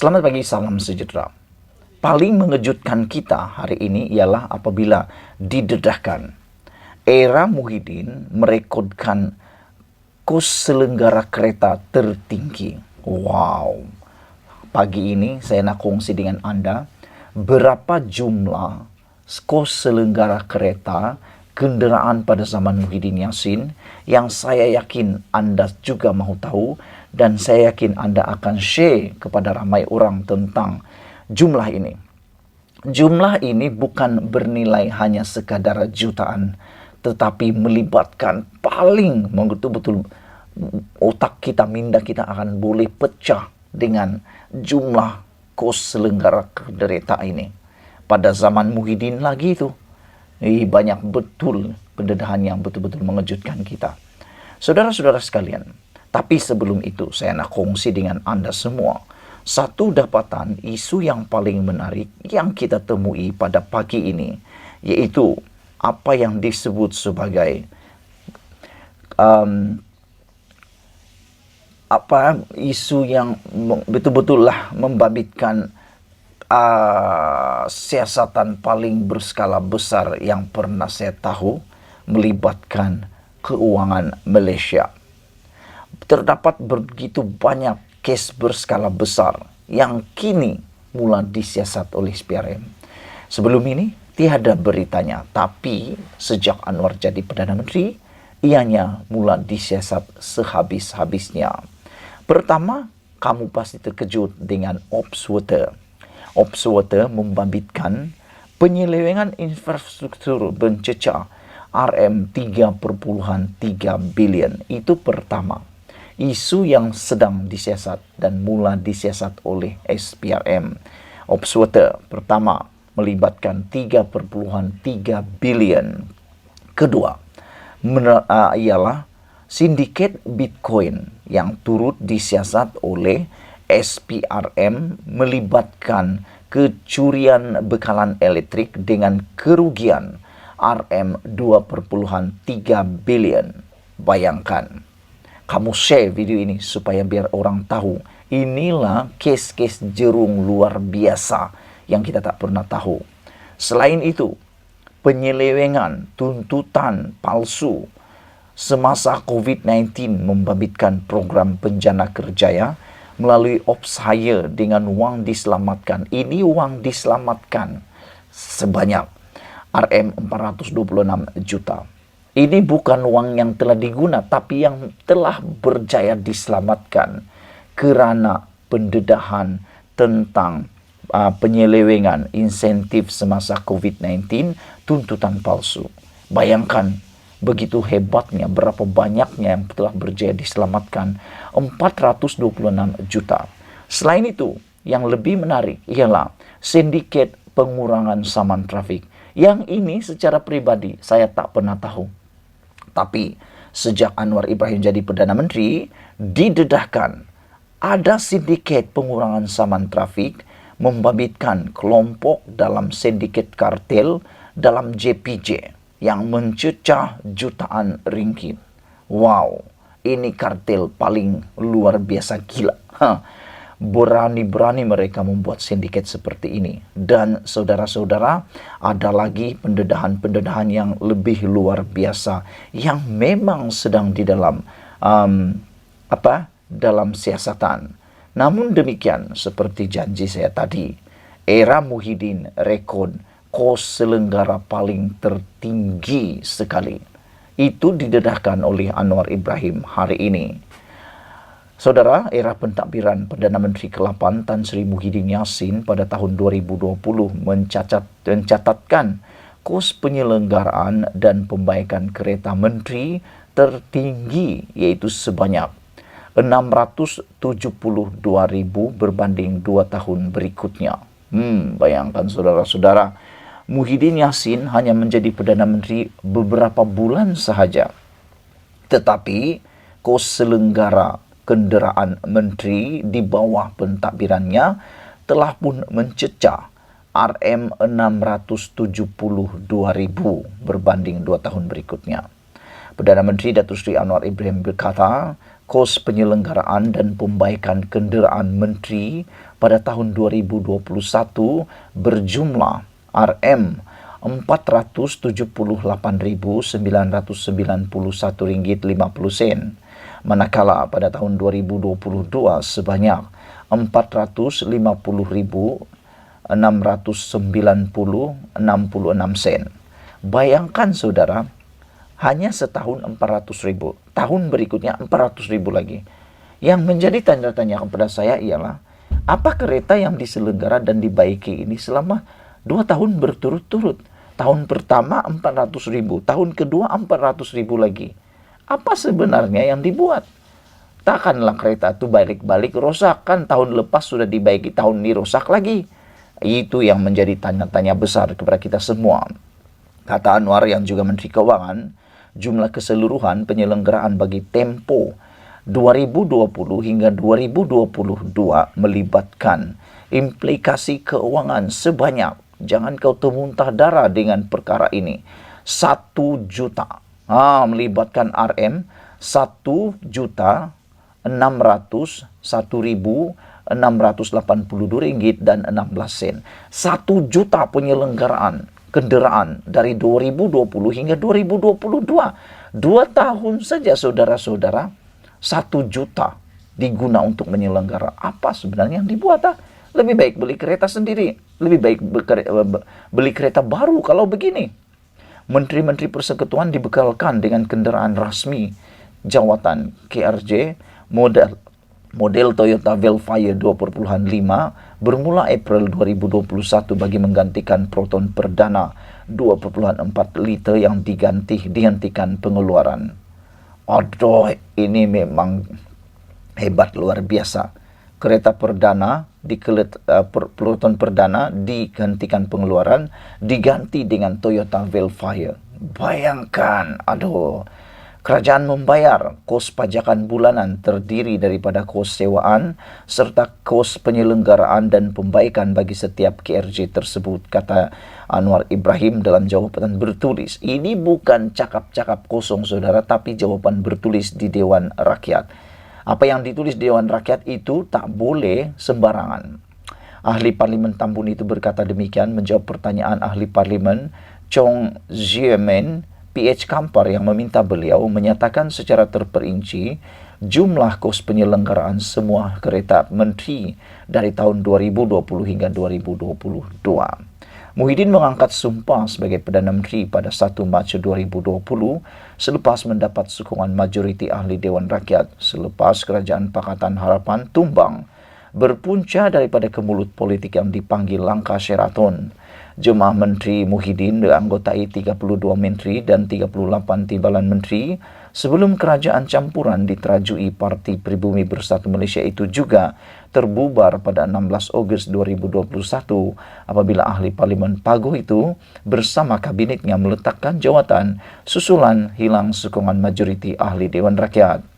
Selamat pagi, salam sejahtera. Paling mengejutkan kita hari ini ialah apabila didedahkan Era Muhyiddin merekodkan kos selenggara kereta tertinggi. Wow. Pagi ini saya nak kongsi dengan Anda berapa jumlah kos selenggara kereta kenderaan pada zaman Muhyiddin Yassin yang saya yakin Anda juga mahu tahu, dan saya yakin Anda akan share kepada ramai orang tentang jumlah ini. Jumlah ini bukan bernilai hanya sekadar jutaan, tetapi melibatkan paling betul-betul otak kita, minda kita akan boleh pecah dengan jumlah kos selenggara kereta ini. Pada zaman Muhyiddin lagi itu, banyak betul pendedahan yang betul-betul mengejutkan kita. Saudara-saudara sekalian, tapi sebelum itu saya nak kongsi dengan Anda semua satu dapatan isu yang paling menarik yang kita temui pada pagi ini, yaitu apa yang disebut sebagai isu yang betul-betul membabitkan siasatan paling berskala besar yang pernah saya tahu, melibatkan keuangan Malaysia. Terdapat begitu banyak kes berskala besar yang kini mula disiasat oleh SPRM. Sebelum ini tiada beritanya, tapi sejak Anwar jadi Perdana Menteri, ianya mula disiasat sehabis-habisnya. Pertama, kamu pasti terkejut dengan Opswater. Opswater membabitkan penyelewengan infrastruktur mencecah RM3.3 bilion. Itu pertama. Isu yang sedang disiasat dan mula disiasat oleh SPRM. Opswater pertama melibatkan 3.3 bilion. Kedua, ialah sindiket Bitcoin yang turut disiasat oleh SPRM melibatkan kecurian bekalan elektrik dengan kerugian RM2.3 bilion. Bayangkan. Kamu share video ini supaya biar orang tahu inilah kes-kes jerung luar biasa yang kita tak pernah tahu. Selain itu, penyelewengan, tuntutan palsu semasa COVID-19 membabitkan program Penjana Kerjaya melalui Ops Hire dengan wang diselamatkan. Ini wang diselamatkan sebanyak RM426 juta. Ini bukan uang yang telah diguna, tapi yang telah berjaya diselamatkan kerana pendedahan tentang penyelewengan insentif semasa COVID-19, tuntutan palsu. Bayangkan begitu hebatnya, berapa banyaknya yang telah berjaya diselamatkan, 426 juta. Selain itu, yang lebih menarik ialah sindiket pengurangan saman trafik. Yang ini secara pribadi saya tak pernah tahu. Tapi sejak Anwar Ibrahim jadi Perdana Menteri, didedahkan ada sindiket pengurangan saman trafik membabitkan kelompok dalam sindiket kartel dalam JPJ yang mencecah jutaan ringgit. Wow, ini kartel paling luar biasa gila. Berani-berani mereka membuat sindiket seperti ini. Dan saudara-saudara, ada lagi pendedahan-pendedahan yang lebih luar biasa yang memang sedang di dalam dalam siasatan. Namun demikian, seperti janji saya tadi, era Muhyiddin rekod kos selenggara paling tertinggi sekali. Itu didedahkan oleh Anwar Ibrahim hari ini. Saudara, era pentadbiran Perdana Menteri ke-8 Tan Sri Muhyiddin Yassin pada tahun 2020 mencatatkan kos penyelenggaraan dan pembaikan kereta menteri tertinggi, yaitu sebanyak 672,000 berbanding 2 tahun berikutnya. Bayangkan saudara-saudara, Muhyiddin Yassin hanya menjadi Perdana Menteri beberapa bulan sahaja. Tetapi kos selenggara kenderaan menteri di bawah pentadbirannya telah pun mencecah RM672,000 berbanding 2 tahun berikutnya. Perdana Menteri Datuk Seri Anwar Ibrahim berkata, kos penyelenggaraan dan pembaikan kenderaan menteri pada tahun 2021 berjumlah Rp478.991.50 manakala pada tahun 2022 sebanyak Rp450.690.66. Bayangkan saudara, hanya setahun 400.000, tahun berikutnya 400.000 lagi. Yang menjadi tanda tanya kepada saya ialah, apa kereta yang diselenggara dan dibaiki ini selama 2 tahun berturut-turut? Tahun pertama 400.000, tahun kedua 400.000 lagi. Apa sebenarnya yang dibuat? Takkanlah kereta itu balik-balik rosak, kan tahun lepas sudah dibaiki, tahun ini rosak lagi. Itu yang menjadi tanya-tanya besar kepada kita semua. Kata Anwar yang juga Menteri Keuangan, jumlah keseluruhan penyelenggaraan bagi tempo 2020 hingga 2022 melibatkan implikasi keuangan sebanyak, jangan kau termuntah darah dengan perkara ini, 1 juta. Melibatkan RM 1.601.682 ringgit dan 16 sen. 1 juta penyelenggaraan kendaraan dari 2020 hingga 2022. 2 tahun saja saudara-saudara, 1 juta diguna untuk menyelenggara. Apa sebenarnya yang dibuat? Lebih baik beli kereta sendiri. Lebih baik beli kereta baru kalau begini. Menteri-menteri persekutuan dibekalkan dengan kendaraan rasmi jawatan KRJ model Toyota Velfire 2.5 bermula April 2021 bagi menggantikan Proton perdana 2.4 liter yang dihentikan pengeluaran. Aduh, ini memang hebat luar biasa. Kereta perdana Proton perdana digantikan pengeluaran, diganti dengan Toyota Velfire. Bayangkan, kerajaan membayar kos pajakan bulanan terdiri daripada kos sewaan serta kos penyelenggaraan dan pembaikan bagi setiap KRJ tersebut, kata Anwar Ibrahim dalam jawaban bertulis. Ini bukan cakap-cakap kosong saudara, tapi jawaban bertulis di Dewan Rakyat. Apa yang ditulis Dewan Rakyat itu tak boleh sembarangan. Ahli Parlimen Tambun itu berkata demikian menjawab pertanyaan Ahli Parlimen Chong Ziemen, PH Kampar, yang meminta beliau menyatakan secara terperinci jumlah kos penyelenggaraan semua kereta menteri dari tahun 2020 hingga 2022. Muhyiddin mengangkat sumpah sebagai Perdana Menteri pada 1 Mac 2020 selepas mendapat sokongan majoriti ahli Dewan Rakyat selepas Kerajaan Pakatan Harapan tumbang berpunca daripada kemulut politik yang dipanggil langkah Sheraton. Jemaah Menteri Muhyiddin dianggotai 32 menteri dan 38 timbalan menteri sebelum kerajaan campuran diterajui Parti Pribumi Bersatu Malaysia itu juga terbubar pada 16 Ogos 2021 apabila ahli Parlimen Paguh itu bersama kabinetnya meletakkan jawatan susulan hilang sokongan majoriti ahli Dewan Rakyat.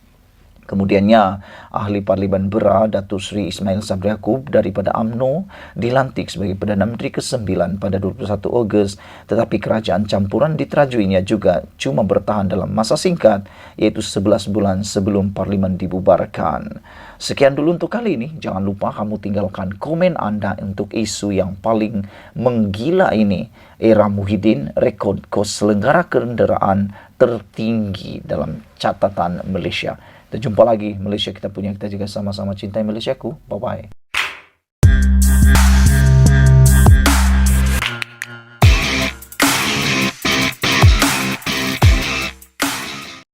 Kemudiannya, ahli Parlimen Bera Datuk Seri Ismail Sabri Yaakob daripada UMNO dilantik sebagai Perdana Menteri ke-9 pada 21 Ogos, tetapi kerajaan campuran diterajuinya juga cuma bertahan dalam masa singkat, iaitu 11 bulan sebelum Parlimen dibubarkan. Sekian dulu untuk kali ini. Jangan lupa kamu tinggalkan komen Anda untuk isu yang paling menggila ini. Era Muhyiddin, rekod kos selenggara kenderaan tertinggi dalam catatan Malaysia. Kita jumpa lagi. Malaysia kita punya, kita juga sama-sama cintai Malaysiaku. Bye-bye.